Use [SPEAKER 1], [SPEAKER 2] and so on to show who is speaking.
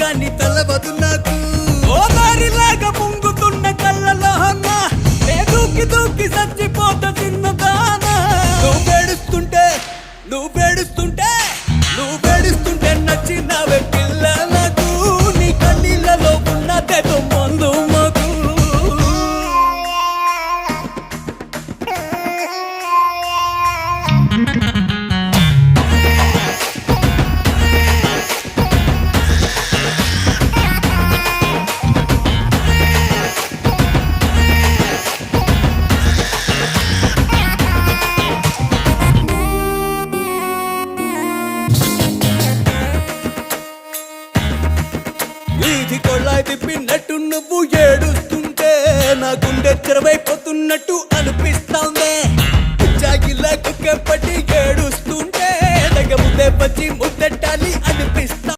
[SPEAKER 1] గాని తెలవదు నాకు ఓదారిలాగా పొంగుతున్న కళ్ళలోన నే దూకి దూకి చచ్చిపోతా చిన్నదానా నువ్వు వేడుస్తుంటే నచ్చినవే పిల్ల నాకు నీ కన్నీళ్ళలో ఉన్నదేదో మందు మాకు వీధి కొళ్ళాయి తిప్పినట్టు నువ్వు ఏడుస్తుంటే నా గుండె తెరవైపోతున్నట్టు అనిపిస్తాందే జాగిలా కుక్కెప్పటి ఏడుస్తుంటే దగ్గ ముద్దే పచ్చి